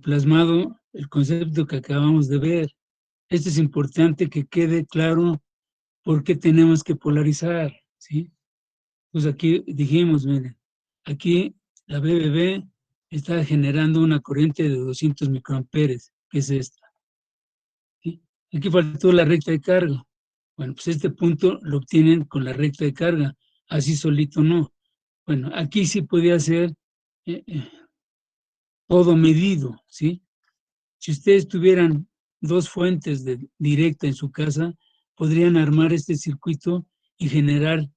plasmado el concepto que acabamos de ver. Esto es importante que quede claro por qué tenemos que polarizar, ¿sí? Pues aquí dijimos, miren, aquí la BBB está generando una corriente de 200 microamperes, que es esta, ¿sí? Aquí faltó la recta de carga. Bueno, pues este punto lo obtienen con la recta de carga, así solito no. Bueno, aquí sí podía ser eh, eh, todo medido, ¿sí? Si ustedes tuvieran dos fuentes directa en su casa, podrían armar este circuito y generar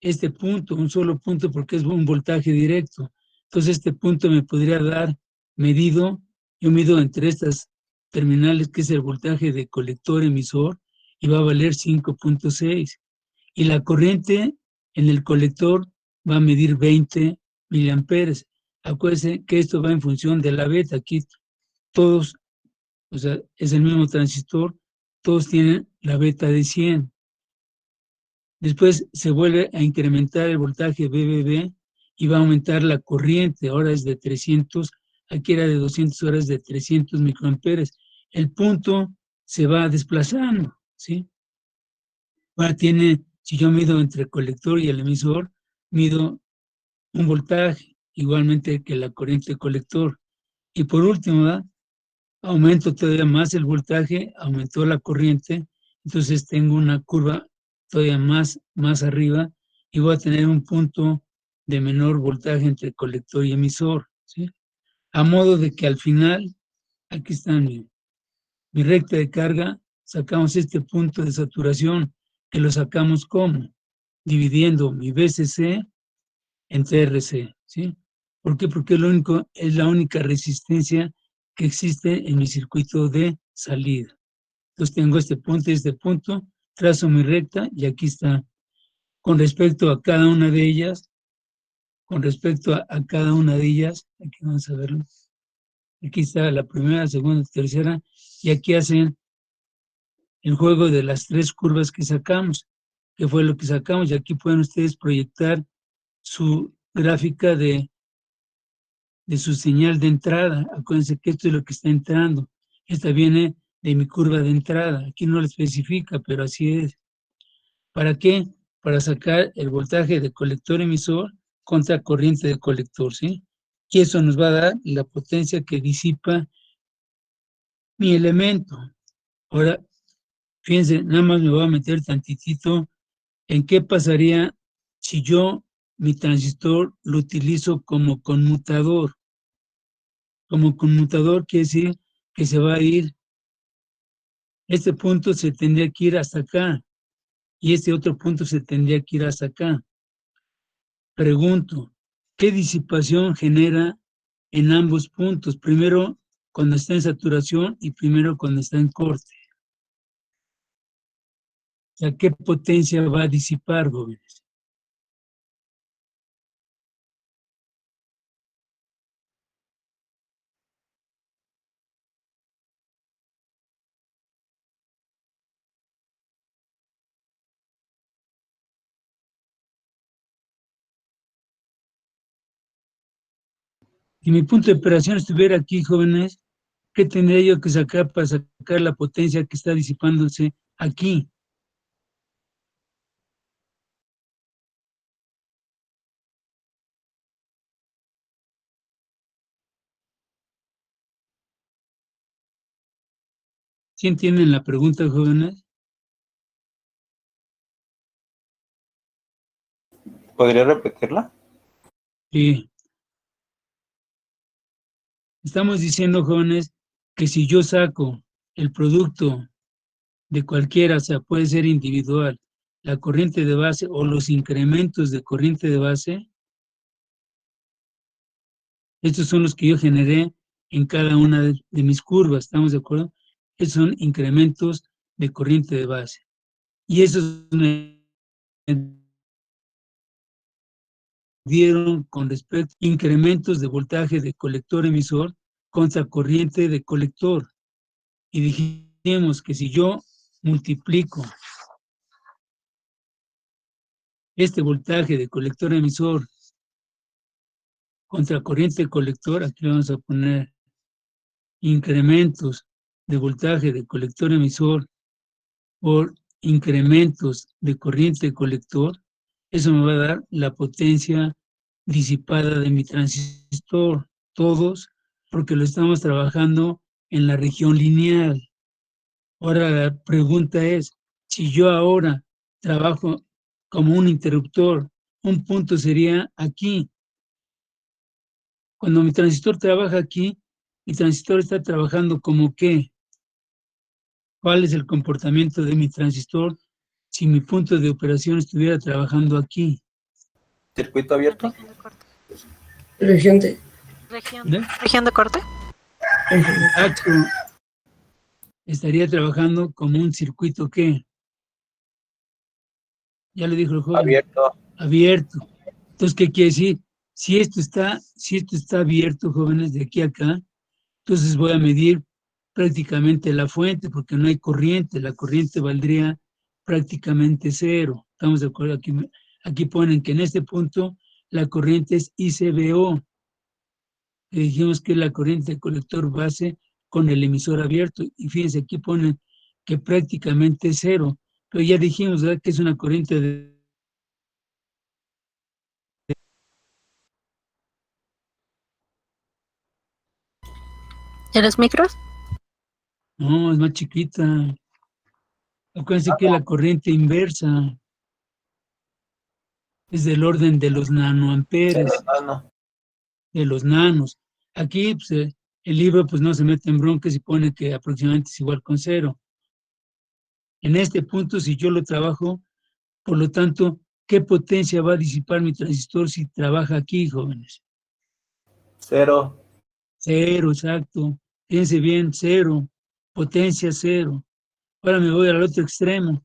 este punto, un solo punto, porque es un voltaje directo. Entonces, este punto me podría dar medido, yo mido entre estas terminales, que es el voltaje de colector emisor, y va a valer 5.6. Y la corriente en el colector va a medir 20 miliamperes. Acuérdense que esto va en función de la beta. Aquí todos, o sea, es el mismo transistor, todos tienen la beta de 100. Después se vuelve a incrementar el voltaje BBB y va a aumentar la corriente, ahora es de 300, aquí era de 200, ahora es de 300 microamperes. El punto se va desplazando, ¿sí? Ahora tiene, si yo mido entre el colector y el emisor, mido un voltaje, igualmente que la corriente colector. Y por último, ¿verdad?, aumento todavía más el voltaje, aumentó la corriente, entonces tengo una curva todavía más arriba y voy a tener un punto de menor voltaje entre colector y emisor, ¿sí? A modo de que al final, aquí está mi recta de carga, sacamos este punto de saturación, que lo sacamos como dividiendo mi VCC entre RC, ¿sí? ¿Por qué? Porque es la única resistencia que existe en mi circuito de salida. Entonces tengo este punto y este punto, trazo mi recta y aquí está. Con respecto a cada una de ellas, aquí vamos a verlo. Aquí está la primera, segunda, tercera, y aquí hacen el juego de las tres curvas que sacamos, que fue lo que sacamos, y aquí pueden ustedes proyectar su gráfica de su señal de entrada. Acuérdense que esto es lo que está entrando. Esta viene de mi curva de entrada. Aquí no lo especifica, pero así es. ¿Para qué? Para sacar el voltaje de colector emisor contra corriente de colector, ¿sí? Y eso nos va a dar la potencia que disipa mi elemento. Ahora, fíjense, nada más me voy a meter tantitito en qué pasaría si yo mi transistor lo utilizo como conmutador. Como conmutador quiere decir que se va a ir, este punto se tendría que ir hasta acá y este otro punto se tendría que ir hasta acá. Pregunto, ¿qué disipación genera en ambos puntos? Primero cuando está en saturación y primero cuando está en corte. O sea, ¿qué potencia va a disipar, jóvenes? Si mi punto de operación estuviera aquí, jóvenes, ¿qué tendría yo que sacar para sacar la potencia que está disipándose aquí? ¿Sí entienden la pregunta, jóvenes? ¿Podría repetirla? Sí. Estamos diciendo, jóvenes, que si yo saco el producto de cualquiera, o sea, puede ser individual, la corriente de base o los incrementos de corriente de base, estos son los que yo generé en cada una de mis curvas, ¿estamos de acuerdo? Estos son incrementos de corriente de base. Y esos me dieron con respecto a incrementos de voltaje de colector emisor contra corriente de colector. Y dijimos que si yo multiplico este voltaje de colector emisor contracorriente colector, aquí vamos a poner incrementos de voltaje de colector emisor por incrementos de corriente colector, eso me va a dar la potencia disipada de mi transistor, todos, porque lo estamos trabajando en la región lineal. Ahora la pregunta es, si yo ahora trabajo como un interruptor, un punto sería aquí. Cuando mi transistor trabaja aquí, mi transistor está trabajando como ¿qué? ¿Cuál es el comportamiento de mi transistor si mi punto de operación estuviera trabajando aquí? ¿Circuito abierto? Región de corte. Región de... Región de corte. Exacto. Estaría trabajando como un circuito ¿qué? Ya le dijo el joven. Abierto. Abierto. Entonces, ¿qué quiere decir? Si esto está abierto, jóvenes, de aquí a acá, entonces voy a medir prácticamente la fuente, porque no hay corriente, la corriente valdría prácticamente cero. ¿Estamos de acuerdo? Aquí ponen que en este punto la corriente es ICBO. Le dijimos que es la corriente de colector base con el emisor abierto, y fíjense, aquí ponen que prácticamente es cero, pero ya dijimos, ¿verdad?, que es una corriente de... ¿En los micros? No, es más chiquita. Acuérdense que la corriente inversa es del orden de los nanoamperes, de los nanos. Aquí pues, el libro pues no se mete en broncas y pone que aproximadamente es igual con cero. En este punto, si yo lo trabajo, por lo tanto, ¿qué potencia va a disipar mi transistor si trabaja aquí, jóvenes? Cero. Cero, exacto. Fíjense bien, cero. Potencia cero. Ahora me voy al otro extremo.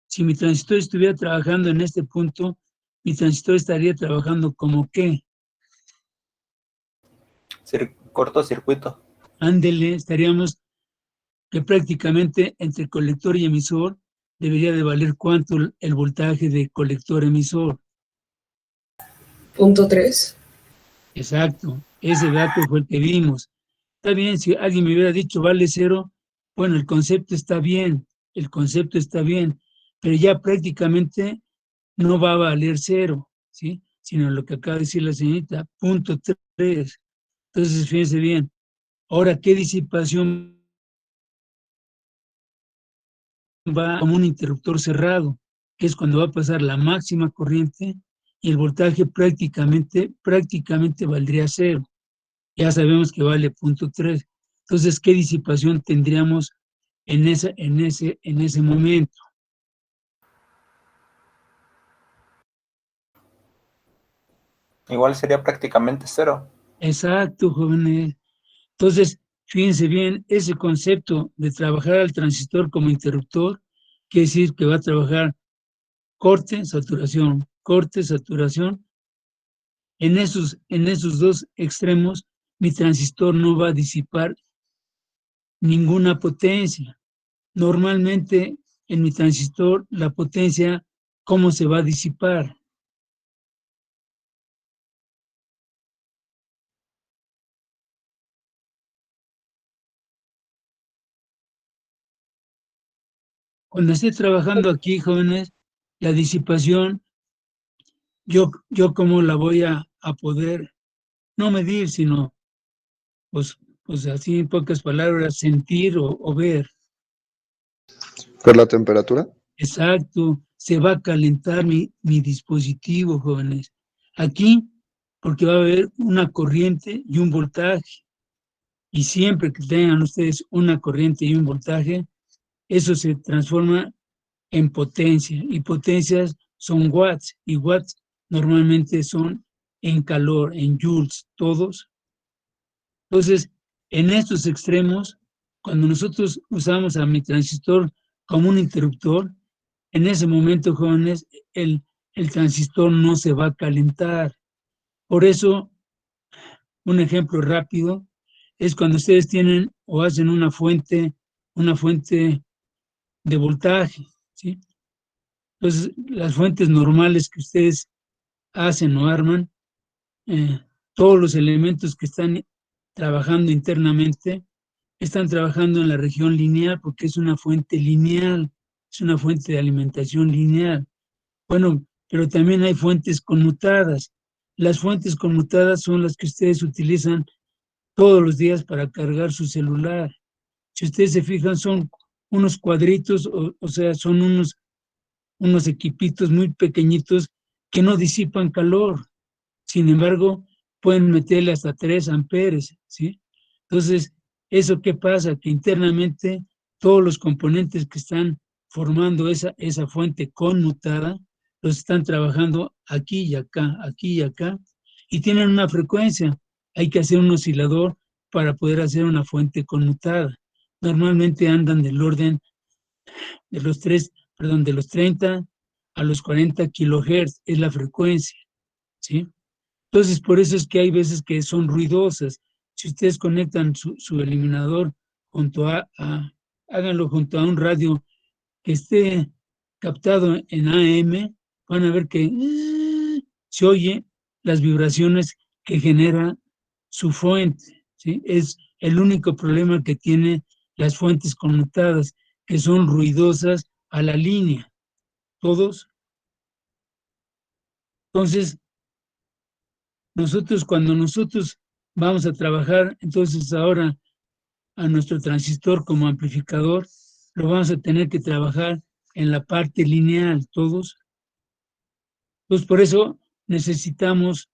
Si mi transistor estuviera trabajando en este punto, mi transistor estaría trabajando como ¿qué? Cortocircuito. Ándele, estaríamos que prácticamente entre colector y emisor debería de valer ¿cuánto el voltaje de colector-emisor? 0.3. Exacto, ese dato fue el que vimos. Está bien, si alguien me hubiera dicho vale cero, bueno, el concepto está bien, pero ya prácticamente no va a valer cero, ¿sí? Sino lo que acaba de decir la señorita, 0.3. Entonces, fíjense bien, ahora, ¿qué disipación va como un interruptor cerrado? Que es cuando va a pasar la máxima corriente y el voltaje prácticamente valdría cero. Ya sabemos que vale 0.3. Entonces, ¿qué disipación tendríamos en ese momento? Igual sería prácticamente cero. Exacto, jóvenes. Entonces, fíjense bien, ese concepto de trabajar al transistor como interruptor, quiere decir que va a trabajar corte, saturación. En esos dos extremos, mi transistor no va a disipar ninguna potencia. Normalmente, en mi transistor, la potencia, ¿cómo se va a disipar? Cuando esté trabajando aquí, jóvenes, la disipación, yo cómo la voy a poder, no medir, sino, pues así en pocas palabras, sentir o ver. ¿Por la temperatura? Exacto, se va a calentar mi dispositivo, jóvenes. Aquí, porque va a haber una corriente y un voltaje. Y siempre que tengan ustedes una corriente y un voltaje, eso se transforma en potencia. Y potencias son watts. Y watts normalmente son en calor, en joules, todos. Entonces, en estos extremos, cuando nosotros usamos a mi transistor como un interruptor, en ese momento, jóvenes, el transistor no se va a calentar. Por eso, un ejemplo rápido es cuando ustedes tienen o hacen una fuente de voltaje, ¿sí? Entonces, las fuentes normales que ustedes hacen o arman, todos los elementos que están trabajando internamente están trabajando en la región lineal porque es una fuente lineal, es una fuente de alimentación lineal. Bueno, pero también hay fuentes conmutadas. Las fuentes conmutadas son las que ustedes utilizan todos los días para cargar su celular. Si ustedes se fijan, son unos cuadritos, o sea, son unos equipitos muy pequeñitos que no disipan calor. Sin embargo, pueden meterle hasta 3 amperes, ¿sí? Entonces, ¿eso qué pasa? Que internamente todos los componentes que están formando esa fuente conmutada, los están trabajando aquí y acá, y tienen una frecuencia. Hay que hacer un oscilador para poder hacer una fuente conmutada. Normalmente andan del orden de los 30 a los 40 kilohertz, es la frecuencia, ¿sí? Entonces, por eso es que hay veces que son ruidosas. Si ustedes conectan su eliminador háganlo junto a un radio que esté captado en AM, van a ver que se oye las vibraciones que genera su fuente, ¿sí? Es el único problema que tiene las fuentes conmutadas, que son ruidosas a la línea. Todos. Entonces, cuando nosotros vamos a trabajar, entonces ahora a nuestro transistor como amplificador, lo vamos a tener que trabajar en la parte lineal, todos. Pues por eso necesitamos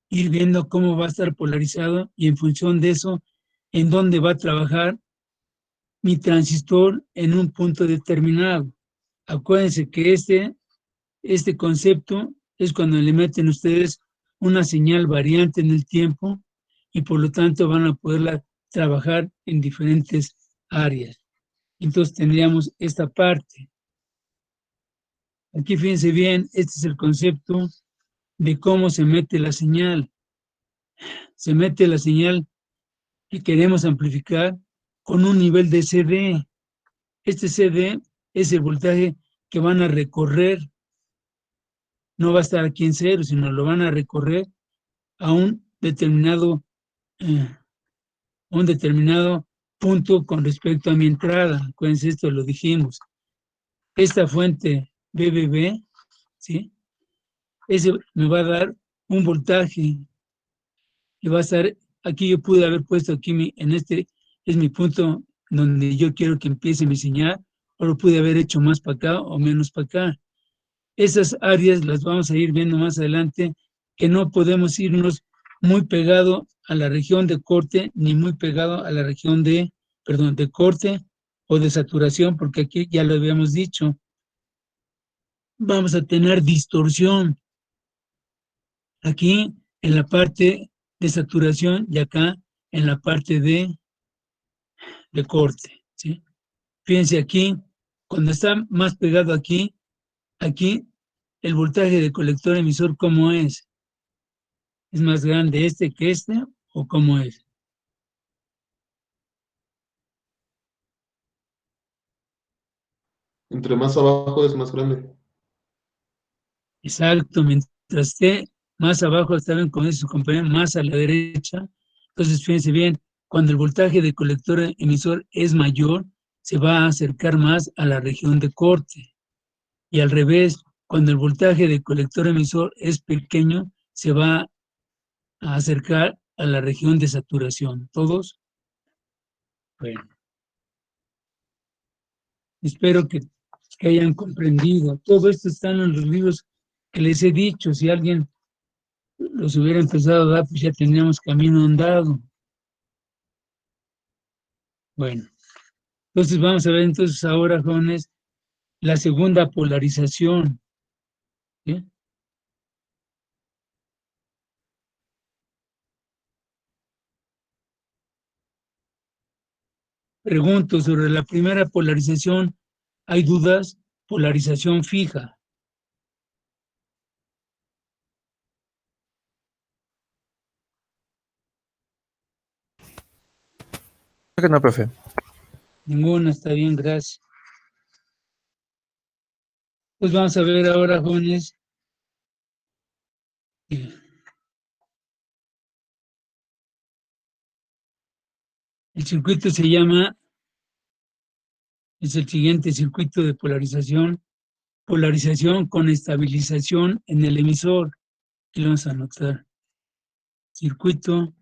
ir viendo cómo va a estar polarizado y en función de eso, en dónde va a trabajar mi transistor en un punto determinado. Acuérdense que este concepto es cuando le meten ustedes una señal variante en el tiempo y por lo tanto van a poderla trabajar en diferentes áreas. Entonces tendríamos esta parte. Aquí fíjense bien, este es el concepto de cómo se mete la señal. Se mete la señal que queremos amplificar con un nivel de CD. Este CD es el voltaje que van a recorrer. No va a estar aquí en cero, sino lo van a recorrer a un determinado punto con respecto a mi entrada. Acuérdense, esto lo dijimos. Esta fuente BBB, ¿sí? Ese me va a dar un voltaje y va a estar, aquí yo pude haber puesto aquí, en este es mi punto donde yo quiero que empiece mi señal, o lo pude haber hecho más para acá o menos para acá. Esas áreas las vamos a ir viendo más adelante, que no podemos irnos muy pegado a la región de corte, ni muy pegado a la región de corte o de saturación, porque aquí ya lo habíamos dicho, vamos a tener distorsión aquí en la parte de saturación y acá en la parte de corte, ¿sí? Fíjense aquí, cuando está más pegado aquí el voltaje de colector emisor, ¿cómo es? ¿Es más grande este que este o cómo es? Entre más abajo es más grande. Exacto, mientras esté más abajo, estaban con su compañero, más a la derecha. Entonces, fíjense bien, cuando el voltaje de colector emisor es mayor, se va a acercar más a la región de corte. Y al revés, cuando el voltaje de colector emisor es pequeño, se va a acercar a la región de saturación. ¿Todos? Bueno, espero que hayan comprendido. Todo esto está en los libros que les he dicho. Si alguien los hubiera empezado a dar, pues ya tendríamos camino andado. Bueno, entonces vamos a ver entonces ahora, jóvenes, la segunda polarización. ¿Sí? Pregunto sobre la primera polarización. ¿Hay dudas? Polarización fija. Creo que no, profe. Ninguna, está bien, gracias. Pues vamos a ver ahora, jóvenes, El circuito se llama, es el siguiente circuito de polarización con estabilización en el emisor. Aquí lo vamos a anotar. Circuito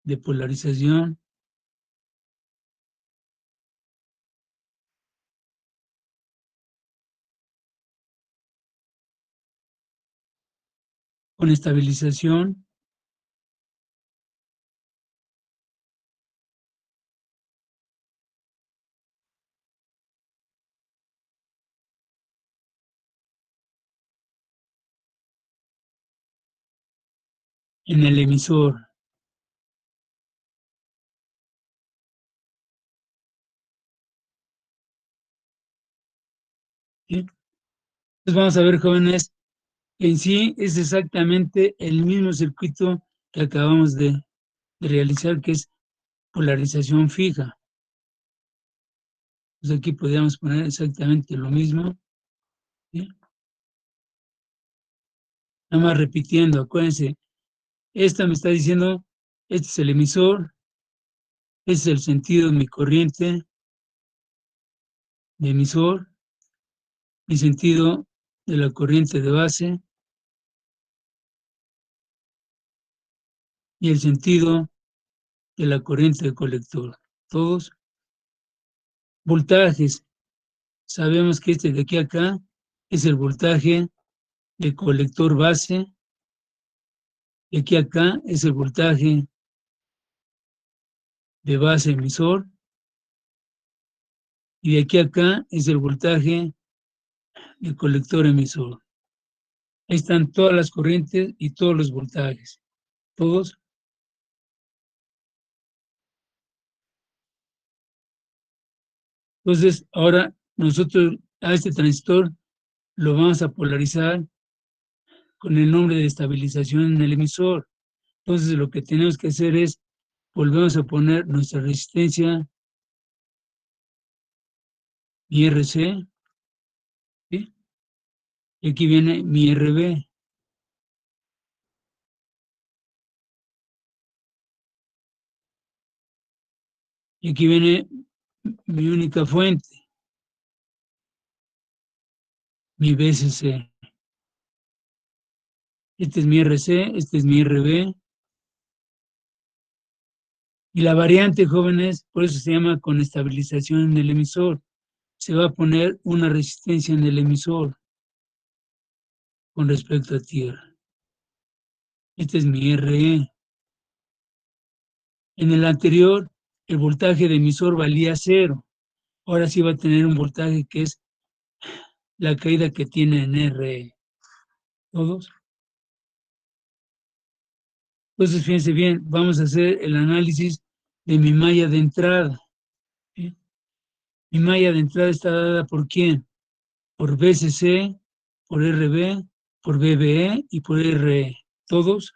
de polarización con estabilización en el emisor. ¿Sí? Entonces vamos a ver, jóvenes, en sí es exactamente el mismo circuito que acabamos de realizar, que es polarización fija. Pues aquí podríamos poner exactamente lo mismo. ¿Sí? Nada más repitiendo, acuérdense, esta me está diciendo, este es el emisor, este es el sentido de mi corriente de emisor, mi sentido de la corriente de base y el sentido de la corriente de colector. Todos voltajes. Sabemos que este de aquí a acá es el voltaje de colector base, y aquí a acá es el voltaje de base emisor, y de aquí a acá es el voltaje de colector emisor. Ahí están todas las corrientes y todos los voltajes. Todos. Entonces, ahora nosotros a este transistor lo vamos a polarizar con el nombre de estabilización en el emisor. Entonces, lo que tenemos que hacer es, volvemos a poner nuestra resistencia mi RC, ¿sí? Y aquí viene mi RB. Y aquí viene mi única fuente, mi BCC. Este es mi RC, este es mi RB. Y la variante, jóvenes, por eso se llama con estabilización en el emisor. Se va a poner una resistencia en el emisor con respecto a tierra. Este es mi RE. En el anterior, el voltaje de emisor valía 0. Ahora sí va a tener un voltaje que es la caída que tiene en RE. ¿Todos? Entonces, fíjense bien, vamos a hacer el análisis de mi malla de entrada. ¿Sí? Mi malla de entrada está dada ¿por quién? Por BCC, por RB, por BBE y por RE. ¿Todos?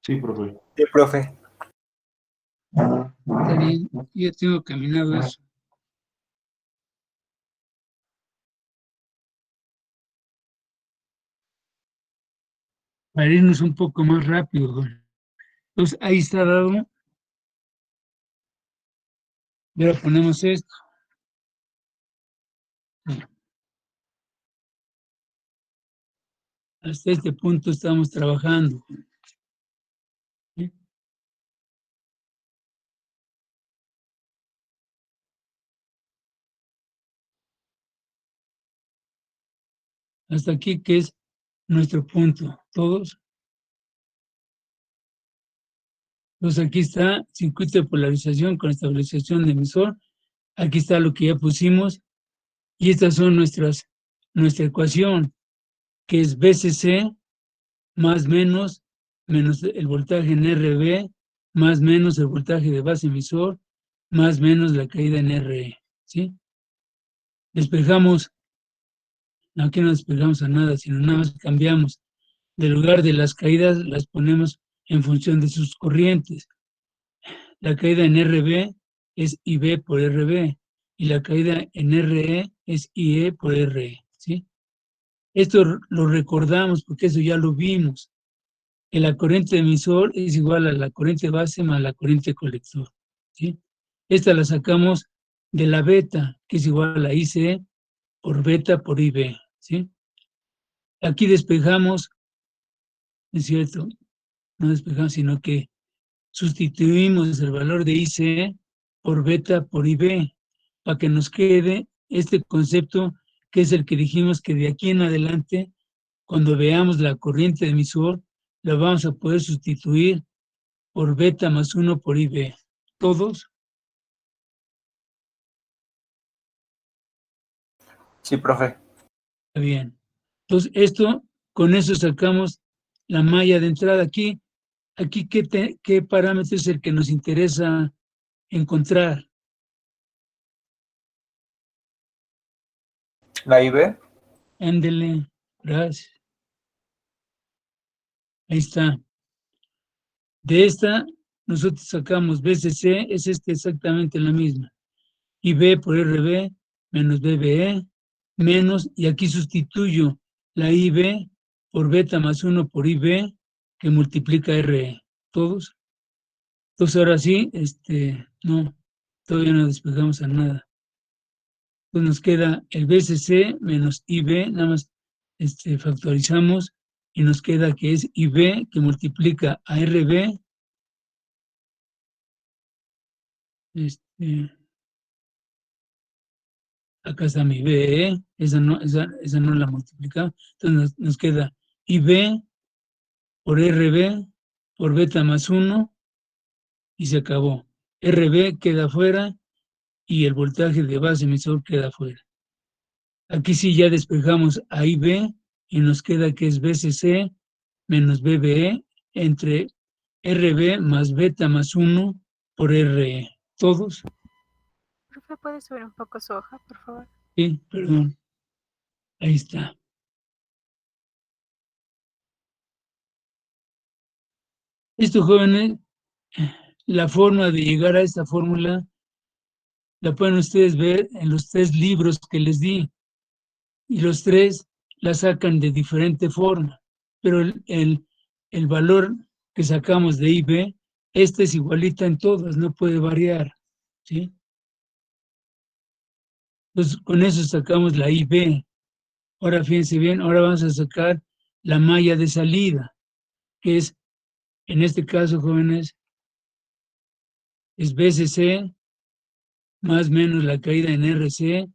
Sí, profe. Sí, profe. Está bien, yo tengo caminado eso. Para irnos un poco más rápido. Entonces, ahí está dado. Y ahora ponemos esto. Hasta este punto estamos trabajando. ¿Sí? Hasta aquí, que es nuestro punto. ¿Todos? Entonces, aquí está circuito de polarización con estabilización de emisor. Aquí está lo que ya pusimos. Y estas son nuestra ecuación, que es BCC más menos el voltaje en RB, más menos el voltaje de base emisor, más menos la caída en RE. ¿Sí? Despejamos, no, aquí no despejamos a nada, sino nada más cambiamos. Del lugar de las caídas las ponemos en función de sus corrientes. La caída en RB es IB por RB y la caída en RE es IE por RE. ¿sí? Esto lo recordamos porque eso ya lo vimos, que la corriente emisor es igual a la corriente base más la corriente colector, ¿sí? Esta la sacamos de la beta, que es igual a IC por beta por IB, ¿sí? Aquí despejamos, es cierto, no despejamos, sino que sustituimos el valor de IC por beta por IB, para que nos quede este concepto que es el que dijimos que de aquí en adelante, cuando veamos la corriente de emisor, la vamos a poder sustituir por beta más 1 por IB. ¿Todos? Sí, profe. Está bien. Entonces, con eso sacamos la malla de entrada. Aquí ¿qué parámetro es el que nos interesa encontrar? La IB. Ándele, gracias. Ahí está. De esta, nosotros sacamos BCC, es exactamente la misma. IB por RB menos BBE menos, y aquí sustituyo la IB por beta más 1 por IB que multiplica RE. ¿Todos? Entonces ahora sí, no, todavía no despejamos a nada. Entonces nos queda el BCC menos IB, nada más factorizamos y nos queda que es IB que multiplica a RB, acá está mi BE, esa no la multiplicamos, entonces nos queda IB por RB por beta más 1 y se acabó. RB queda fuera y el voltaje de base emisor queda fuera. Aquí sí ya despejamos a IB y nos queda que es BCC menos BBE entre RB más beta más 1 por RE. ¿Todos? Profe, ¿puede subir un poco su hoja, por favor? Sí, perdón. Ahí está. Esto, jóvenes, la forma de llegar a esta fórmula la pueden ustedes ver en los 3 libros que les di. Y los 3 la sacan de diferente forma. Pero el valor que sacamos de IB, es igualita en todas, no puede variar, ¿sí? Entonces, con eso sacamos la IB. Ahora, fíjense bien, ahora vamos a sacar la malla de salida, que es, en este caso, jóvenes, es BCC más menos la caída en RC,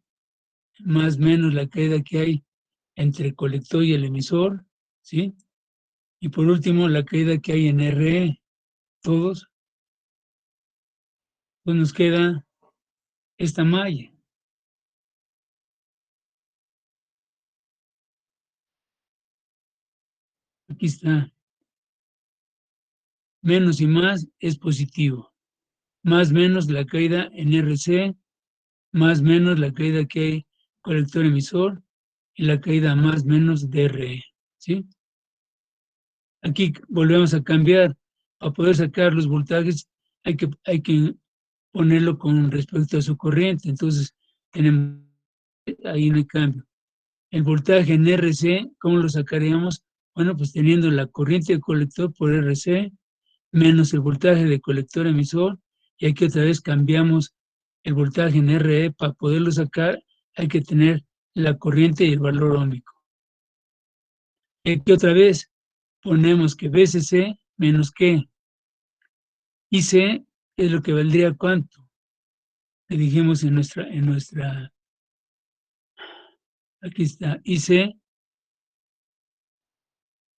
más menos la caída que hay entre el colector y el emisor, ¿sí? Y por último, la caída que hay en RE, todos, pues nos queda esta malla. Aquí está. Menos y más es positivo. Más menos la caída en RC, más menos la caída que hay colector emisor y la caída más menos de RE, ¿sí? Aquí volvemos a cambiar. Para poder sacar los voltajes hay que ponerlo con respecto a su corriente. Entonces, tenemos ahí en el cambio. El voltaje en RC, ¿cómo lo sacaríamos? Bueno, pues teniendo la corriente de colector por RC menos el voltaje de colector emisor, y aquí otra vez cambiamos el voltaje en RE. Para poderlo sacar hay que tener la corriente y el valor óhmico. Aquí otra vez ponemos que BCC menos que IC es lo que valdría cuánto, que dijimos en nuestra, aquí está, IC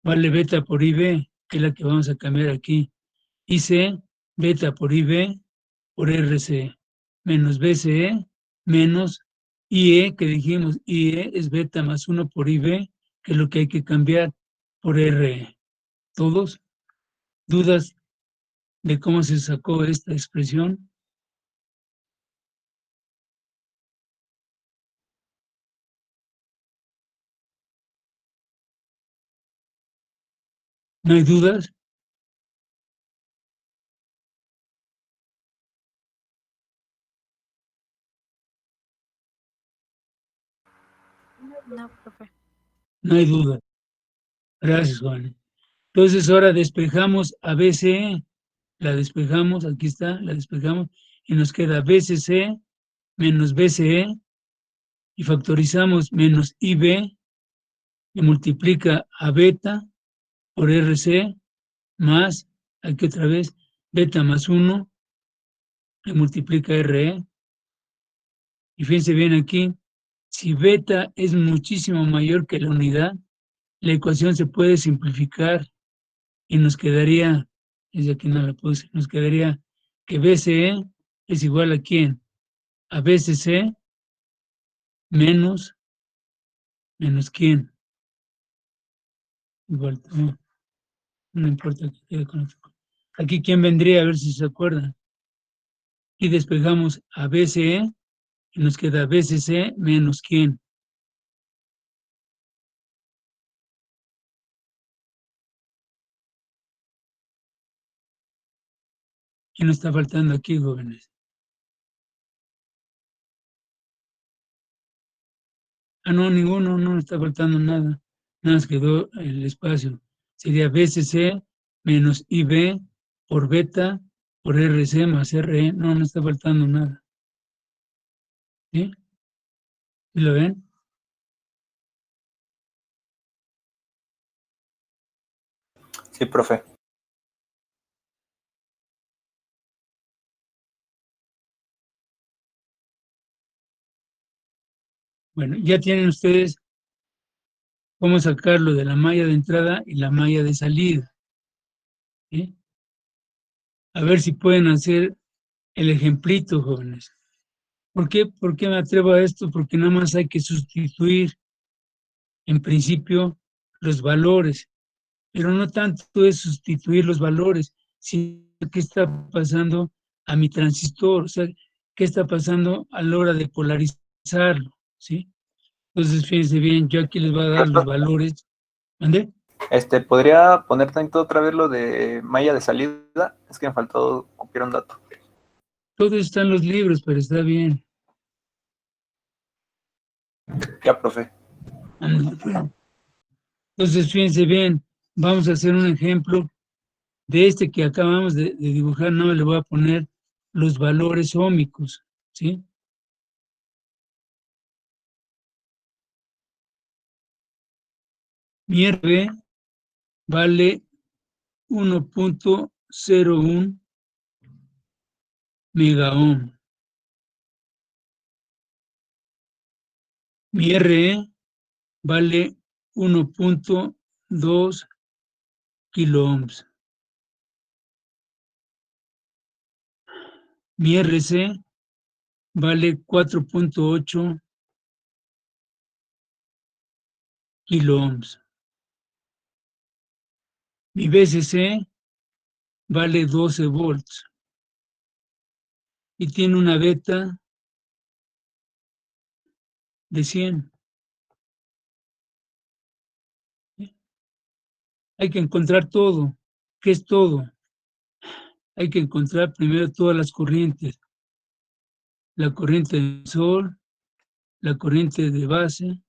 vale beta por IB, que es la que vamos a cambiar aquí. IC beta por IB por RC menos BCE menos IE, que dijimos IE es beta más 1 por IB, que es lo que hay que cambiar por RE. ¿Todos? ¿Dudas de cómo se sacó esta expresión? ¿No hay dudas? No, profe. No hay duda. Gracias, Juan. Entonces ahora despejamos a BCE, la despejamos, aquí está, la despejamos, y nos queda BCC menos BCE, y factorizamos menos IB, que multiplica a beta por RC, más, aquí otra vez, beta más 1, que multiplica RE. Y fíjense bien aquí, si beta es muchísimo mayor que la unidad, la ecuación se puede simplificar y nos quedaría, desde aquí no la puse, nos quedaría que BCE es igual a ¿quién? A BCC menos ¿quién? Igual, no importa que quede con esto. Aquí ¿quién vendría? A ver si se acuerdan. Y despejamos a BCE y nos queda BCC menos ¿quién? ¿Quién nos está faltando aquí, jóvenes? Ah, no, ninguno, no está faltando nada. Nada más quedó el espacio. Sería BCC menos IB por beta por RC más RE. No, no está faltando nada. ¿Sí? ¿Sí lo ven? Sí, profe. Bueno, ya tienen ustedes cómo sacarlo de la malla de entrada y la malla de salida. ¿Sí? A ver si pueden hacer el ejemplito, jóvenes. ¿Por qué me atrevo a esto? Porque nada más hay que sustituir, en principio, los valores. Pero no tanto es sustituir los valores, sino qué está pasando a mi transistor, o sea, qué está pasando a la hora de polarizarlo, ¿sí? Entonces, fíjense bien, yo aquí les voy a dar los valores. ¿Mande? ¿Podría poner tanto otra vez lo de malla de salida? Es que me faltó copiar un dato. Todo está en los libros, pero está bien. Ya, profe. Entonces, fíjense bien, vamos a hacer un ejemplo de este que acabamos de dibujar, no le voy a poner los valores óhmicos, ¿sí? Mi RB vale 1.01 megaohm. Mi RE vale 1.2 kiloohms. Mi RC vale 4.8 kiloohms. Mi VCC vale 12 volts y tiene una beta de 100. Hay que encontrar todo. ¿Qué es todo? Hay que encontrar primero todas las corrientes. La corriente de emisor, la corriente de base,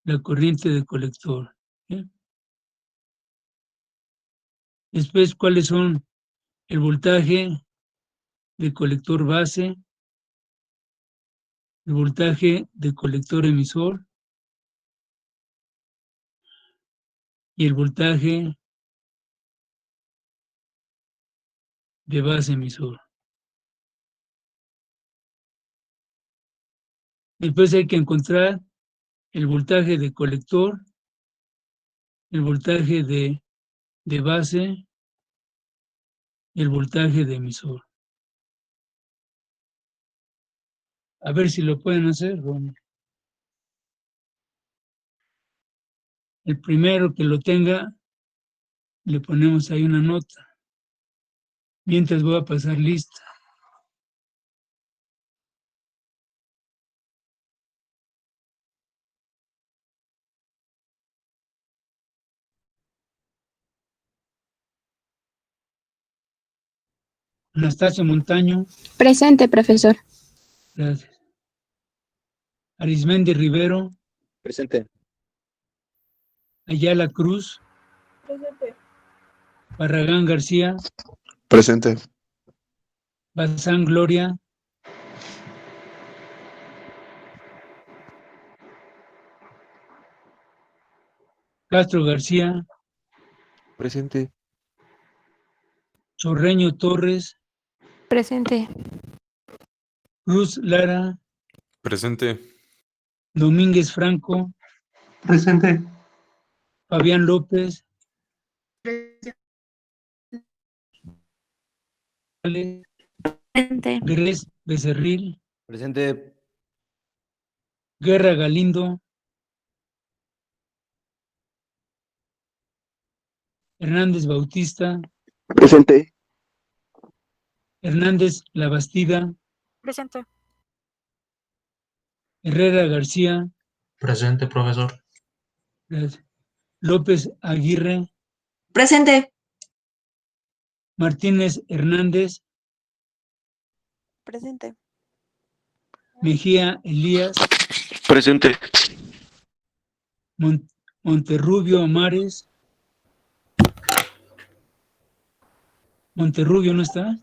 la corriente de colector. ¿Sí? Después, ¿cuáles son el voltaje de colector base, el voltaje de colector emisor y el voltaje de base emisor? Después hay que encontrar el voltaje de colector, el voltaje de base y el voltaje de emisor. A ver si lo pueden hacer. Bueno, el primero que lo tenga, le ponemos ahí una nota. Mientras voy a pasar lista. Anastasia Montaño, Presente, profesor. gracias. Arismendi Rivero, Presente. Ayala Cruz, Presente. Barragán García, Presente. Bazán Gloria, Castro García, Presente. Chorreño Torres, Presente. Cruz Lara, Presente. Domínguez Franco, Presente. Fabián López, Presente. Gres Becerril, Presente. Guerra Galindo, Hernández Bautista, Presente. Hernández Labastida, Presente. Herrera García, Presente, profesor. López Aguirre, Presente. Martínez Hernández, Presente. Mejía Elías, Presente. Monterrubio Amares. Monterrubio no está.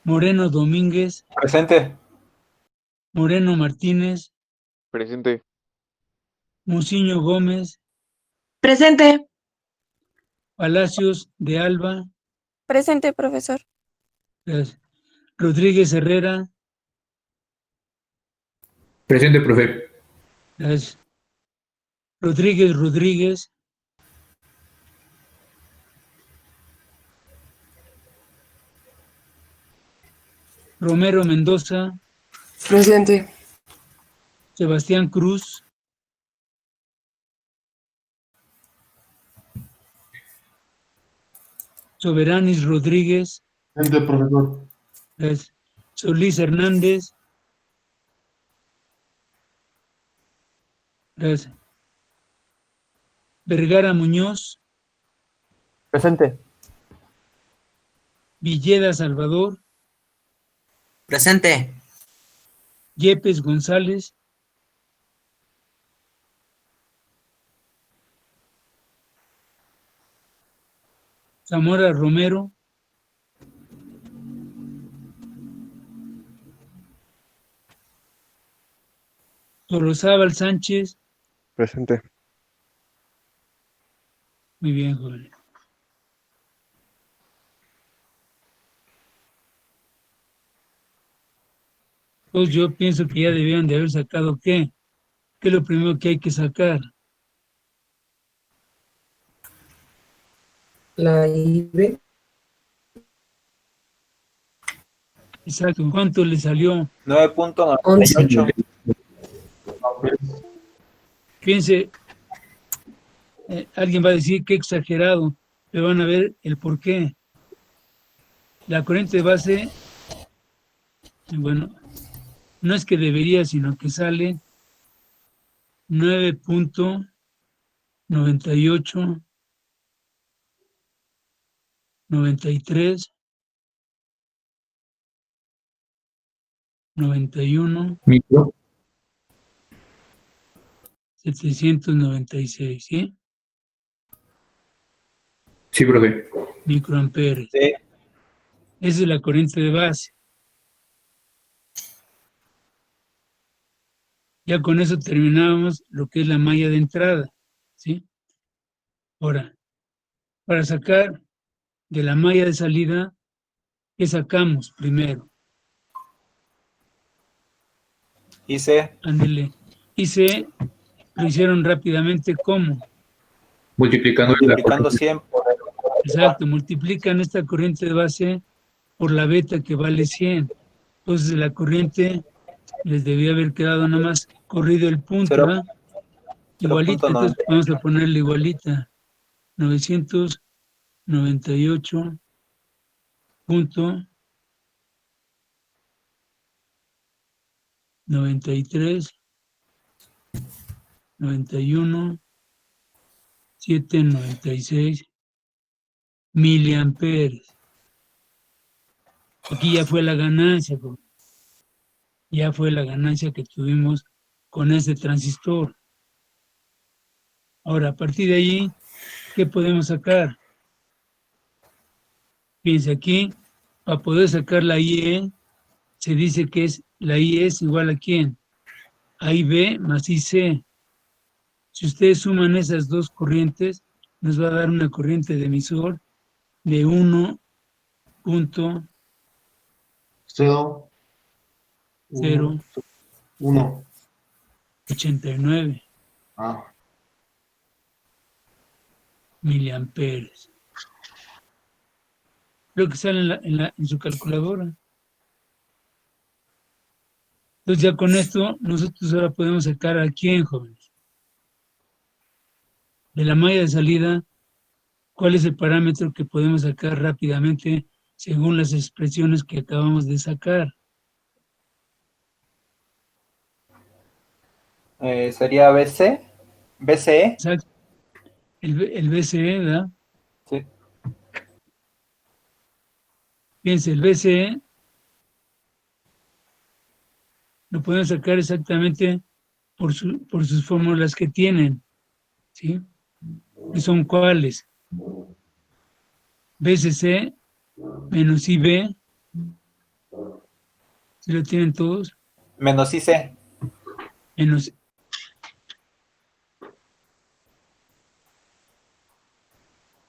Moreno Domínguez, Presente. Moreno Martínez, Presente. Muciño Gómez, Presente. Palacios de Alba, Presente, profesor. Rodríguez Herrera, Presente, profe. Rodríguez Rodríguez, Romero Mendoza, Presente. Sebastián Cruz, Soberanis Rodríguez, Presente, profesor. Solís Hernández, Vergara Muñoz, Presente. Villeda Salvador, Presente. Yepes González, Zamora Romero, Solozábal Sánchez. Presente. Muy bien, joven. Pues yo pienso que ya debieron de haber sacado ¿qué? ¿Qué es lo primero que hay que sacar? La IB. Exacto. ¿Cuánto le salió? 9.98. Fíjense, alguien va a decir que exagerado, pero van a ver el por qué. La corriente de base, bueno, no es que debería, sino que sale 9.98, 93, 91, Micro. 796, ¿sí? Sí, profe. Microamperes. Sí. Esa es la corriente de base. Ya con eso terminábamos lo que es la malla de entrada, ¿sí? Ahora, para sacar de la malla de salida, ¿qué sacamos primero? Hice. Ándele. Y se lo hicieron rápidamente, ¿cómo? Multiplicando la Multiplicando 100 por el. Exacto, multiplican esta corriente de base por la beta que vale 100. Entonces la corriente les debía haber quedado nada más corrido el punto, Cero. ¿verdad? Igualita, entonces 0.90. vamos a ponerle igualita. 998 punto 93 91 796 miliamperes. Aquí ya fue la ganancia. ya fue la ganancia que tuvimos con este transistor. Ahora, a partir de allí, ¿qué podemos sacar? Fíjense aquí, para poder sacar la IE, se dice que la IE es igual a ¿quién? A IB más IC. Si ustedes suman esas dos corrientes, nos va a dar una corriente de emisor de 1.0 1. 89 Ah. miliamperes. Lo que sale en su calculadora. Entonces ya con esto nosotros ahora podemos sacar a quién, jóvenes. De la malla de salida, ¿cuál es el parámetro que podemos sacar rápidamente según las expresiones que acabamos de sacar? Sería BCE. Exacto. El BCE, ¿verdad? Sí. Fíjense, el BCE lo podemos sacar exactamente por sus fórmulas que tienen, ¿sí? ¿Y son cuáles? BCC menos IB, ¿sí lo tienen todos? Menos IC. Menos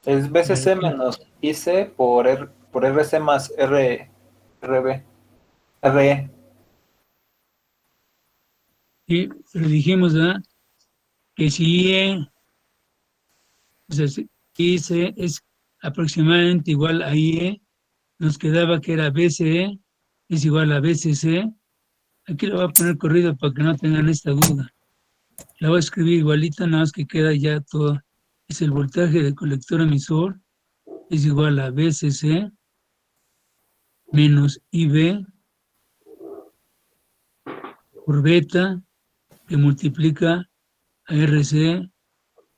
Es BCC menos IC por RC más RE. Sí, pero dijimos, ¿verdad? Que si IE, o sea, si IC es aproximadamente igual a IE, nos quedaba que era BCE es igual a BCC. Aquí lo voy a poner corrido para que no tengan esta duda. La voy a escribir igualita, nada más que queda ya todo. Es el voltaje del colector emisor, es igual a BCC menos IB por beta, que multiplica a RC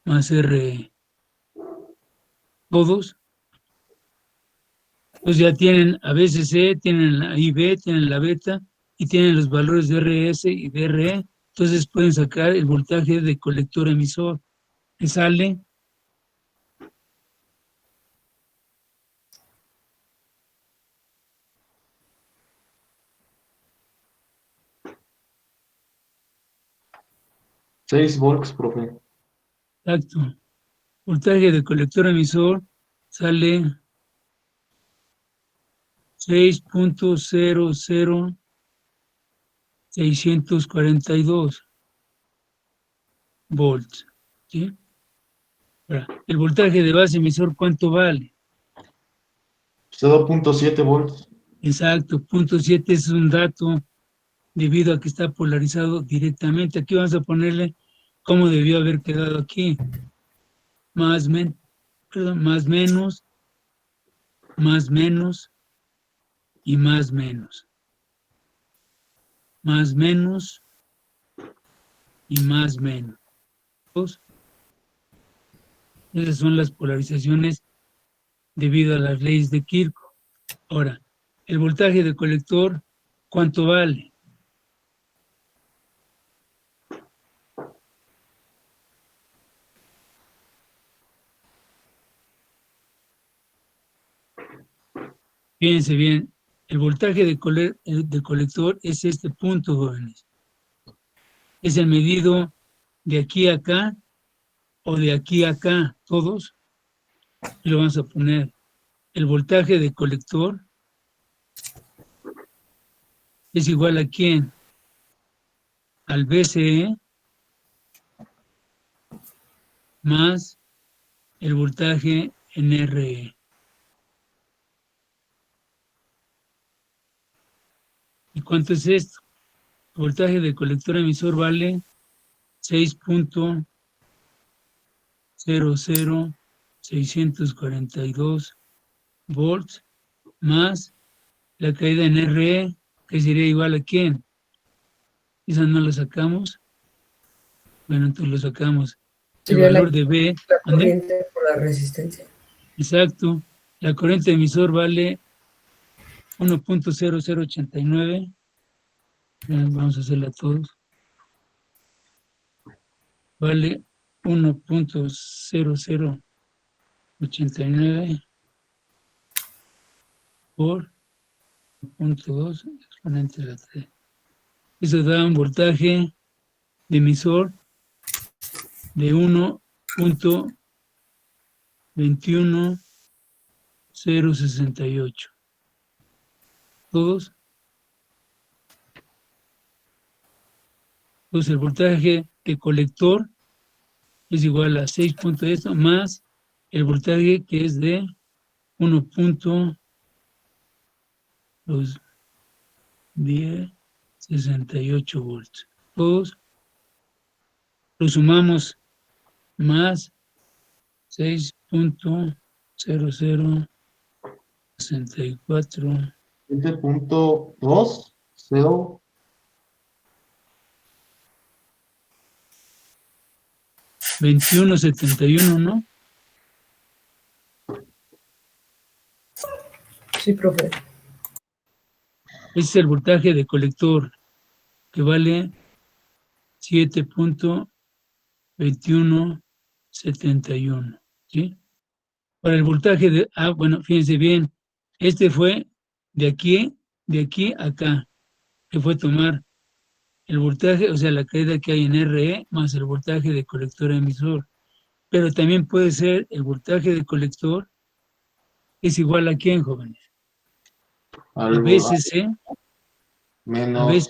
más RE. Todos. Pues ya tienen a BCC, tienen la IB, tienen la beta y tienen los valores de RS y de RE. Entonces pueden sacar el voltaje de colector emisor. Que sale volts, profe. exacto. Voltaje de colector emisor sale 6.00642 volts. ¿Sí? Ahora, el voltaje de base emisor, ¿cuánto vale? 0.7 volts. Exacto, 0.7 es un dato debido a que está polarizado directamente. Aquí vamos a ponerle cómo debió haber quedado aquí. Más menos, más menos y más menos. Más menos y más menos. Esas son las polarizaciones debido a las leyes de Kirchhoff. Ahora, el voltaje de colector, ¿cuánto vale? Fíjense bien, el voltaje de colector es este punto, jóvenes. Es el medido de aquí a acá o de aquí a acá, todos. Y lo vamos a poner. El voltaje de colector es igual a ¿quién? Al BCE más el voltaje en RE. ¿Y cuánto es esto? El voltaje de colector emisor vale 6.00642 volts más la caída en RE, que sería igual a ¿quién? Esa no la sacamos. Bueno, entonces lo sacamos. El Sería valor de B. la ¿Dónde? corriente por la resistencia. Exacto. La corriente emisor vale 1.0089 Vamos a hacerla todos. Vale 1.0089 por 0.2 exponente de la 3. Eso da un voltaje de emisor de 1.21068. Todos. Entonces el voltaje de colector es igual a 6 puntos esto más el voltaje que es de 1.21068 volts. Todos lo sumamos más 6.0064 7.20. 2171, ¿no? Sí, profe. Ese es el voltaje de colector, que vale 7.2171, ¿sí? Para el voltaje de... bueno, fíjense bien, este fue de aquí a acá, que fue tomar el voltaje, o sea, la caída que hay en RE, más el voltaje de colector a emisor. Pero también puede ser el voltaje de colector es igual a ¿quién, jóvenes? A VCC, Menos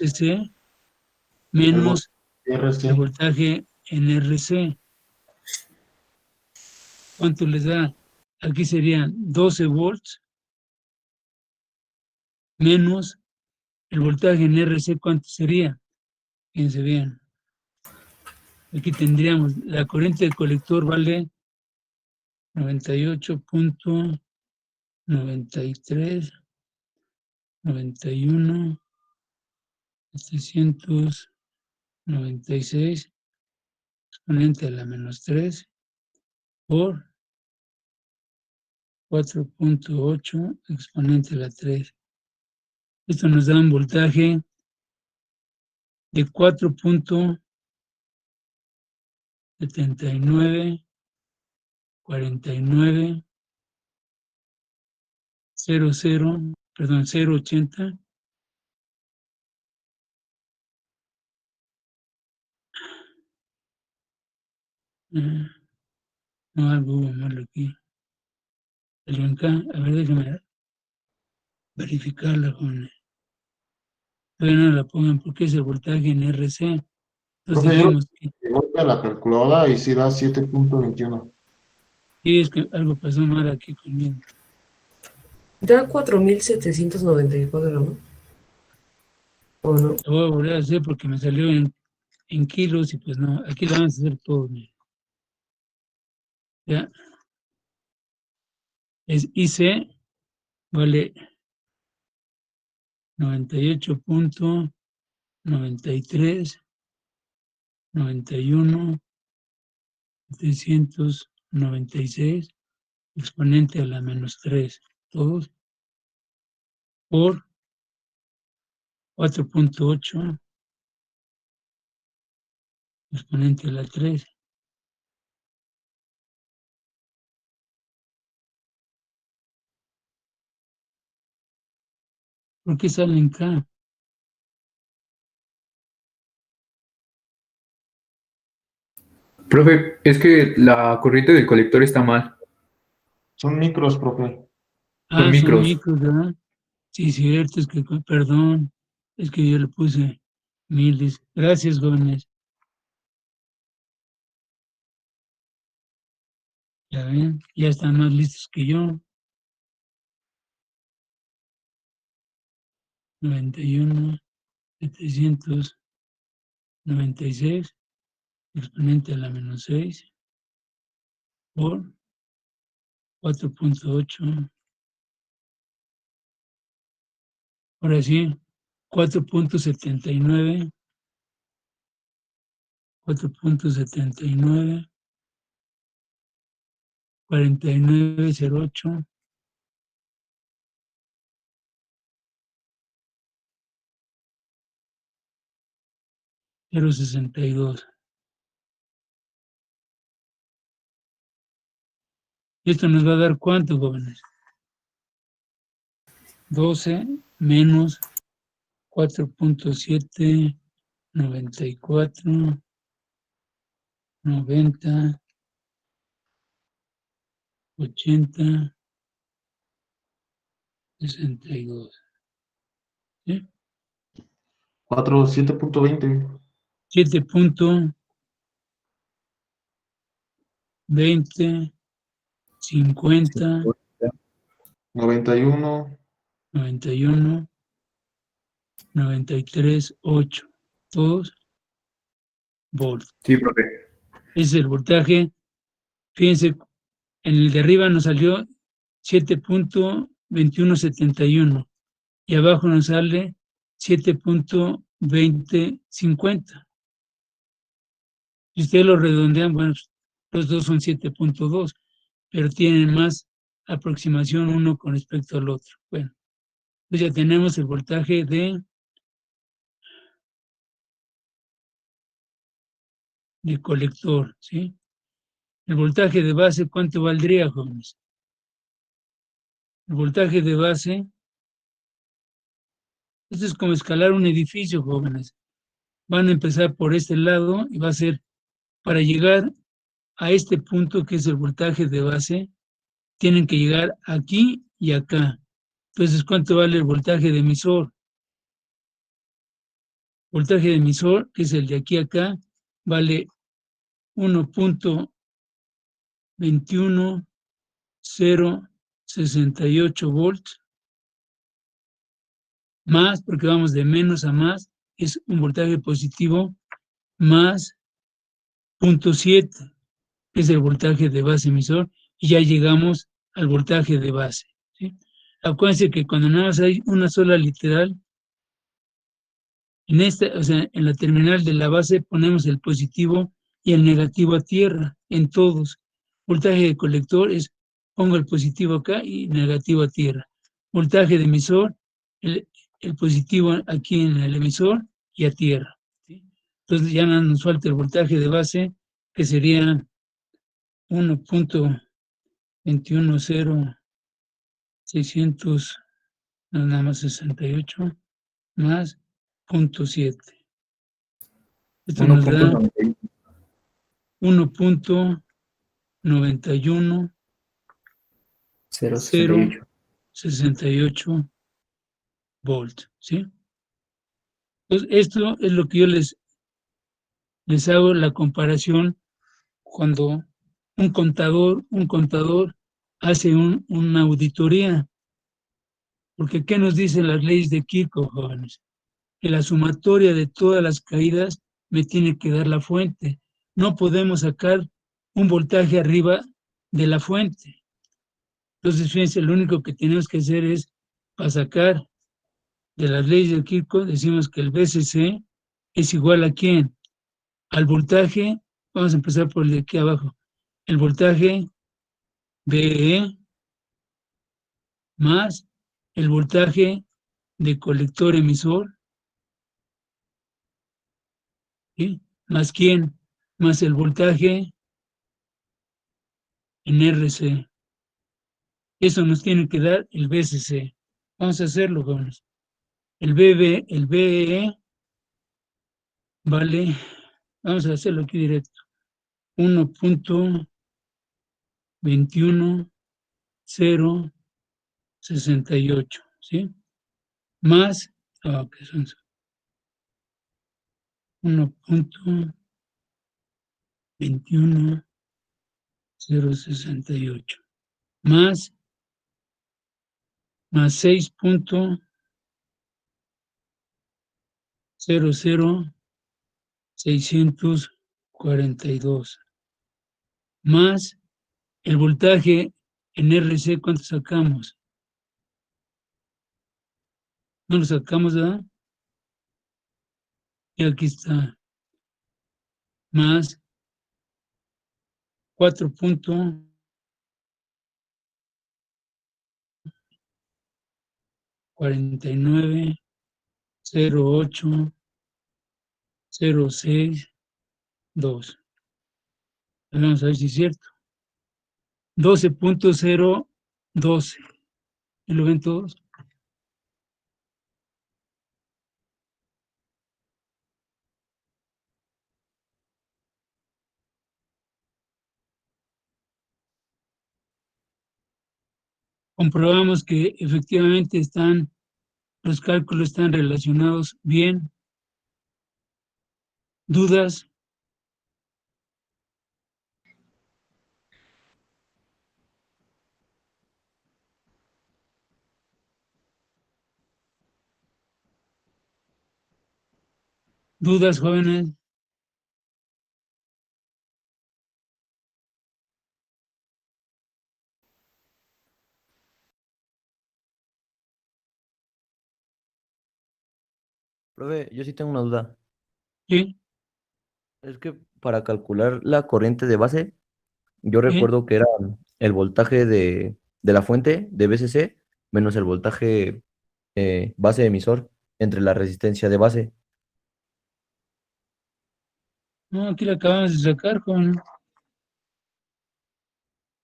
menos el el RC. voltaje en RC. ¿Cuánto les da? Aquí serían 12 volts menos el voltaje en RC, ¿cuánto sería? Fíjense bien. Aquí tendríamos la corriente del colector vale 98.93, 91, 796 exponente a la menos 3 por 4.8 exponente a la 3. Esto nos da un voltaje de 4.7949 perdón, 0.80 no, algo hubo malo aquí. Salió acá, a ver, déjame verificarla, jóvenes. Todavía no la pongan porque es el voltaje en RC. Entonces Profe, yo dijimos que voy a la calculadora y sí da 7.21. sí, es que algo pasó mal aquí conmigo. Da 4.794, ¿no? ¿O no? Lo voy a volver a hacer porque me salió en kilos y pues no, aquí lo vamos a hacer todo, miren. Ya, es IC, vale 98.93, 91, 796, exponente a la menos 3, todos, por 4.8, exponente a la 3. ¿Por qué salen acá? Profe, es que la corriente del colector está mal. Son micros, profe. Son Son micros. micros, ¿verdad? Sí, cierto, es que, perdón, es que yo le puse miles. Gracias, jóvenes. Ya ven, ya están más listos que yo. 91, 796, exponente a la menos 6, por 4.8. Ahora sí, 4.79, 4.79, 4908, 0.62. Esto nos va a dar ¿cuánto, jóvenes? 12 menos 4.7, 94, 90, 80, 62. ¿Sí? 7.20. 7.20, 50, 91. 91, 93, 8. Todos volts. Sí, profe. Ese es el voltaje. Fíjense, en el de arriba nos salió 7.2171 y abajo nos sale 7.2050. Si ustedes lo redondean, bueno, los dos son 7.2, pero tienen más aproximación uno con respecto al otro. Bueno, pues ya tenemos el voltaje de colector, ¿sí? El voltaje de base, ¿cuánto valdría, jóvenes? El voltaje de base, esto es como escalar un edificio, jóvenes. Van a empezar por este lado y va a ser, para llegar a este punto que es el voltaje de base, tienen que llegar aquí y acá. Entonces, ¿cuánto vale el voltaje de emisor? Voltaje de emisor, que es el de aquí a acá, vale 1.21068 volts, más, porque vamos de menos a más, es un voltaje positivo, más 0.7, es el voltaje de base emisor, y ya llegamos al voltaje de base, ¿sí? Acuérdense que cuando nada más hay una sola literal, en esta, o sea, en la terminal de la base ponemos el positivo y el negativo a tierra, en todos. Voltaje de colector es, pongo el positivo acá y negativo a tierra. Voltaje de emisor, el positivo aquí en el emisor y a tierra, ¿sí? Entonces ya nos falta el voltaje de base, que sería 1.210.600, nada más 68, más 0.7. Esto nos da 1.91068 volts, ¿sí? Entonces, esto es lo que yo les hago la comparación cuando un contador hace una auditoría. Porque ¿qué nos dicen las leyes de Kirchhoff, jóvenes? Que la sumatoria de todas las caídas me tiene que dar la fuente. No podemos sacar un voltaje arriba de la fuente. Entonces, fíjense, lo único que tenemos que hacer es, para sacar de las leyes de Kirchhoff, decimos que el BCC es igual a ¿quién? Al voltaje, vamos a empezar por el de aquí abajo, el voltaje BE más el voltaje de colector emisor, ¿sí? Más ¿quién? Más el voltaje en RC. Eso nos tiene que dar el BCC. Vamos a hacerlo, jóvenes. El BE vale, vamos a hacerlo aquí directo, 1.21068, ¿sí? Más, que son 1.21068, más 6.00642, más el voltaje en RC, ¿cuánto sacamos? ¿No lo sacamos, verdad? Y aquí está, más 4.4908 0.62. Vamos a ver si es cierto. 12.012. ¿Lo ven todos? Comprobamos que efectivamente los cálculos están relacionados bien. ¿Dudas? ¿Dudas, jóvenes? Profe, yo sí tengo una duda. ¿Sí? Es que para calcular la corriente de base, yo ¿Sí? recuerdo que era el voltaje de la fuente de VCC menos el voltaje base emisor entre la resistencia de base. No, aquí la acabamos de sacar, joven.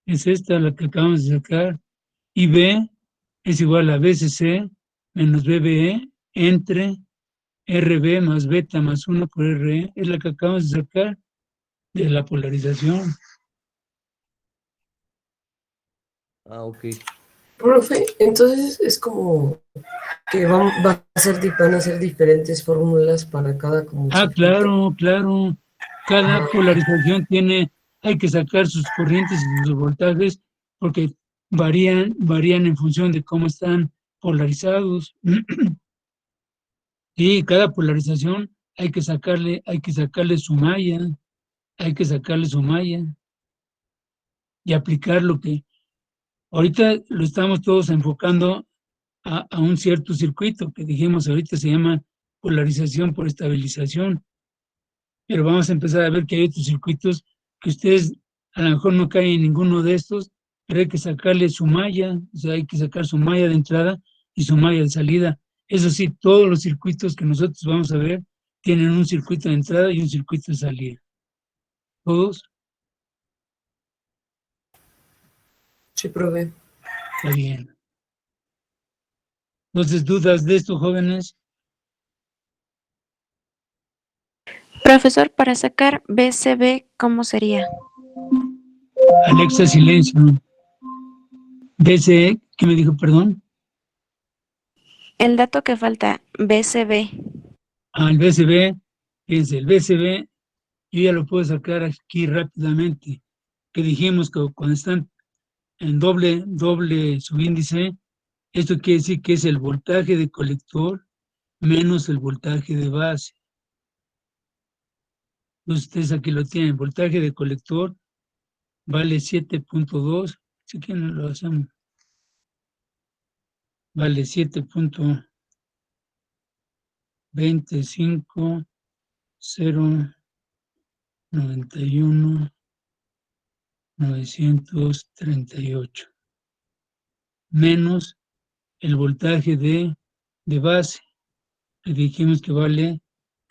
Es esta la que acabamos de sacar. Y B es igual a BCC menos BBE entre RB más beta más 1 por RE. Es la que acabamos de sacar de la polarización. Ah, ok. Profe, entonces es como que van a ser diferentes fórmulas para cada como Ah, circuito. claro. Cada polarización hay que sacar sus corrientes y sus voltajes porque varían en función de cómo están polarizados. Y cada polarización hay que sacarle su malla, y aplicar lo que ahorita lo estamos todos enfocando a un cierto circuito que dijimos ahorita se llama polarización por estabilización. Pero vamos a empezar a ver que hay otros circuitos que ustedes a lo mejor no caen en ninguno de estos, pero hay que sacarle su malla, o sea, hay que sacar su malla de entrada y su malla de salida. Eso sí, todos los circuitos que nosotros vamos a ver tienen un circuito de entrada y un circuito de salida. ¿Todos? Sí, profe. Está bien. Entonces, ¿dudas de esto, jóvenes? Profesor, para sacar BCB, ¿cómo sería? Alexa, silencio. BCE, ¿qué me dijo, perdón? El dato que falta, BCB. El BCB, fíjense, el BCB yo ya lo puedo sacar aquí rápidamente, que dijimos que cuando están en doble subíndice, esto quiere decir que es el voltaje de colector menos el voltaje de base. Entonces ustedes aquí lo tienen, voltaje de colector vale 7.2, si quieren lo hacemos, vale 7.25091.938 menos el voltaje de base, que dijimos que vale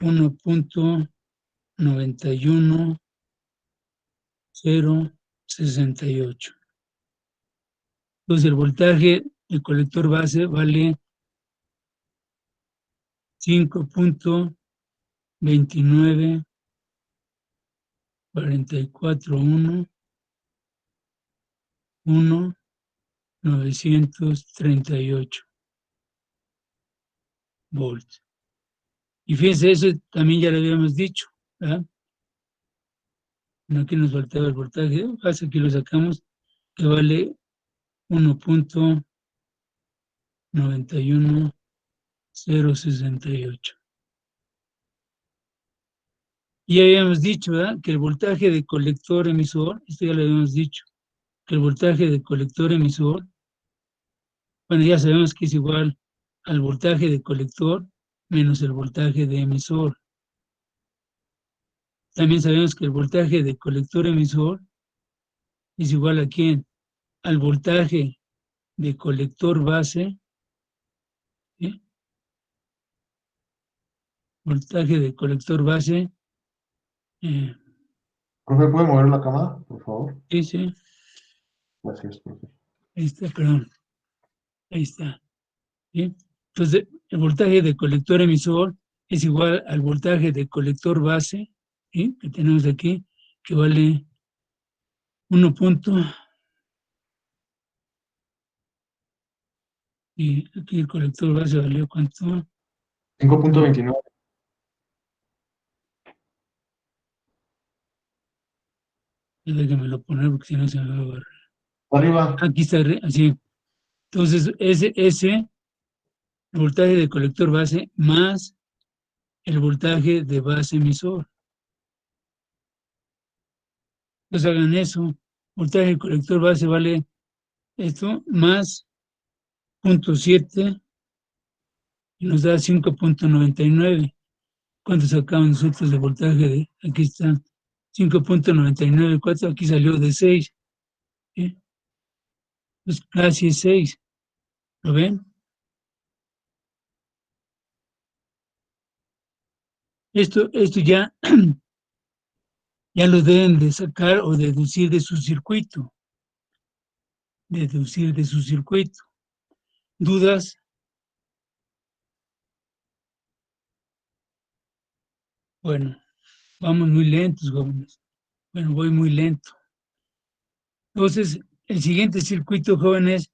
1.91068. Entonces el voltaje del colector base vale 5.29411.938 volts. Y fíjense, eso también ya lo habíamos dicho, ¿verdad? No, aquí nos faltaba el voltaje base, aquí lo sacamos, que vale 1.91068. Y ya habíamos dicho, ¿verdad?, que el voltaje de colector emisor, esto ya lo habíamos dicho, que el voltaje de colector emisor, bueno, ya sabemos que es igual al voltaje de colector menos el voltaje de emisor. También sabemos que el voltaje de colector emisor es igual a ¿quién? Al voltaje de colector base, ¿sí?, voltaje de colector base, Profe, ¿puede mover la cámara, por favor? sí, Gracias, profe. ahí está, perdón, ahí está. ¿Sí? Entonces, el voltaje de colector emisor es igual al voltaje de colector base, ¿sí? Que tenemos aquí, que vale 1 punto, y aquí el colector base valió ¿cuánto? 5.29. Déjame lo poner porque si no se me va a borrar. Arriba. Aquí está, así. Entonces, ese el voltaje de colector base más el voltaje de base emisor. Entonces hagan eso. Voltaje de colector base vale esto más 0.7 y nos da 5.99. ¿Cuánto sacamos nosotros de voltaje? Aquí está 5.994, aquí salió de 6. ¿Sí? Pues casi es 6. ¿Lo ven? Esto ya, ya lo deben de sacar o deducir de su circuito. Deducir de su circuito. ¿Dudas? Bueno, vamos muy lentos, jóvenes. Bueno, voy muy lento. Entonces, el siguiente circuito, jóvenes,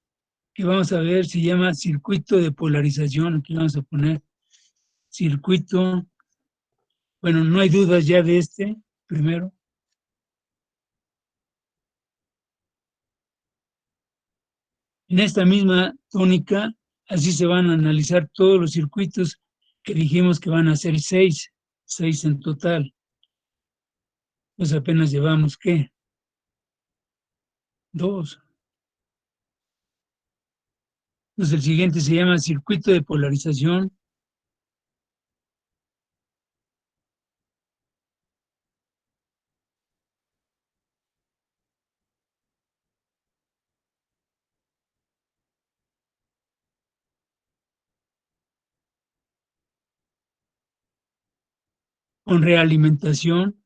que vamos a ver se llama circuito de polarización. Aquí vamos a poner circuito. Bueno, no hay dudas ya de este, primero. En esta misma tónica, así se van a analizar todos los circuitos que dijimos que van a ser 6 en total. Pues apenas llevamos, ¿qué? 2. Entonces el siguiente se llama circuito de polarización. Con realimentación.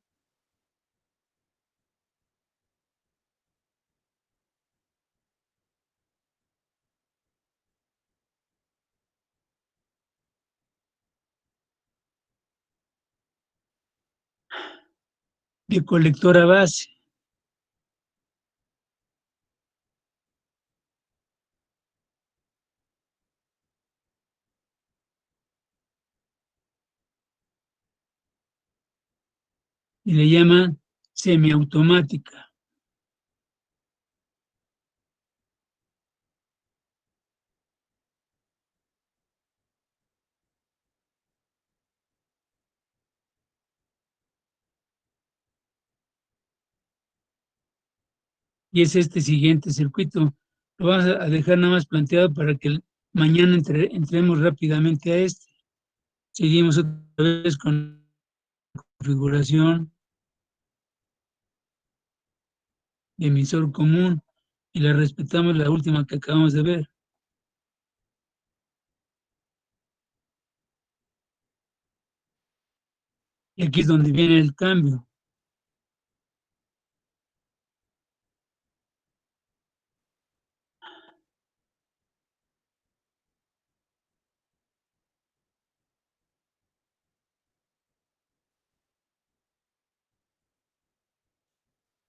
De colector a base. Y le llaman semiautomática. Y es este siguiente circuito. Lo vamos a dejar nada más planteado para que mañana entremos rápidamente a este. Seguimos otra vez con la configuración de emisor común y la respetamos la última que acabamos de ver. Y aquí es donde viene el cambio.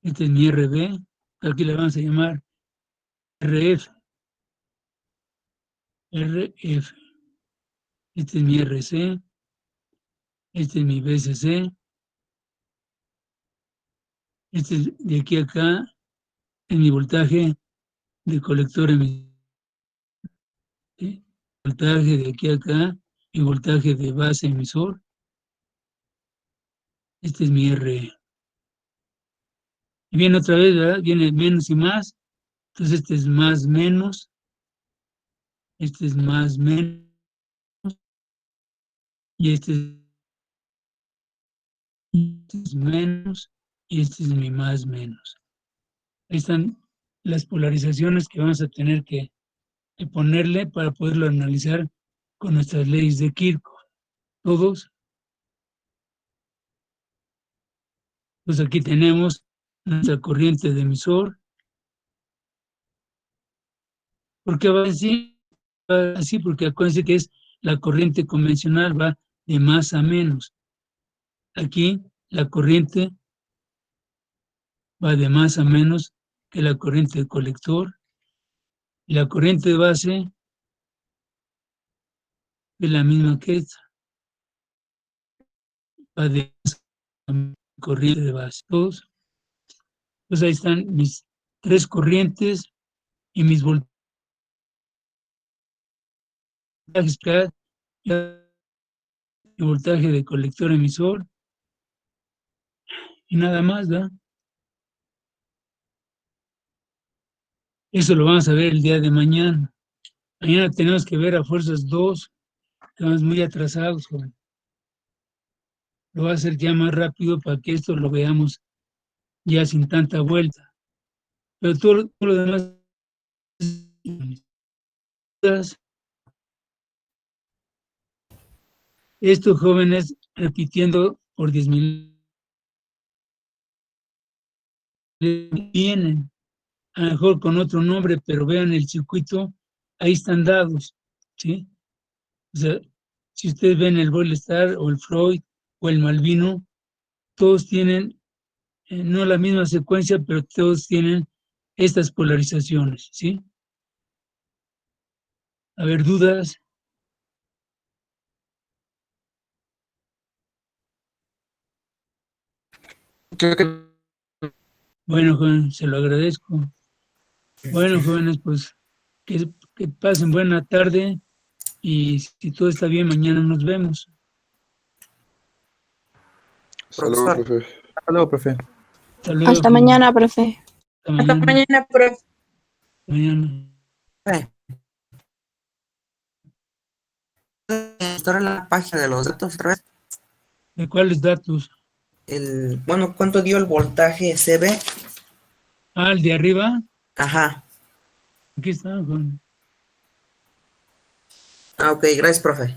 Este es mi RB, aquí le vamos a llamar RF. RF. Este es mi RC. Este es mi BCC. Este es de aquí a acá es mi voltaje de colector emisor. ¿Sí? Voltaje de aquí a acá, mi voltaje de base emisor. Este es mi RE. Y viene otra vez, ¿verdad? Viene menos y más. Entonces este es más menos. Este es más menos. Y este es menos. Y este es mi más menos. Ahí están las polarizaciones que vamos a tener que ponerle para poderlo analizar con nuestras leyes de Kirchhoff. ¿Todos? Pues aquí tenemos nuestra corriente de emisor. ¿Por qué va así? Va así porque acuérdense que es la corriente convencional, va de más a menos. Aquí la corriente va de más a menos que la corriente del colector. Y la corriente de base es la misma que esta. Va de más a menos corriente de base. Todos. Pues ahí están mis tres corrientes y mis voltajes y voltaje de colector emisor y nada más, ¿verdad? Eso lo vamos a ver el día de mañana. Mañana tenemos que ver a fuerzas 2, estamos muy atrasados, joven. Lo voy a hacer ya más rápido para que esto lo veamos ya sin tanta vuelta. Pero todo lo demás, estos jóvenes repitiendo por 10,000 vienen, a lo mejor con otro nombre, pero vean el circuito, ahí están dados, ¿sí? O sea, si ustedes ven el Boyle Star o el Freud o el Malvino, todos tienen, no la misma secuencia, pero todos tienen estas polarizaciones, ¿sí? A ver, dudas. Bueno, jóvenes, se lo agradezco. Bueno, jóvenes, pues que pasen buena tarde y si todo está bien, mañana nos vemos. Hasta luego, Profesor. profe. Hasta luego, profe. Hasta luego. Hasta jóvenes. mañana, profe. Hasta mañana. mañana, profe. Mañana. Estar en la página de los datos otra vez. ¿De cuáles datos? Bueno, ¿cuánto dio el voltaje CB? Ah, el de arriba. Ajá. Aquí está, Juan. Ah, ok, gracias, profe.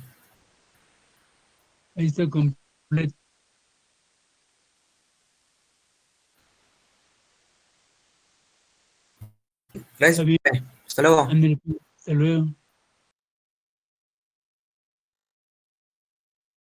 Ahí está completo. Gracias, Está bien. profe. Hasta luego. Ándale, hasta luego.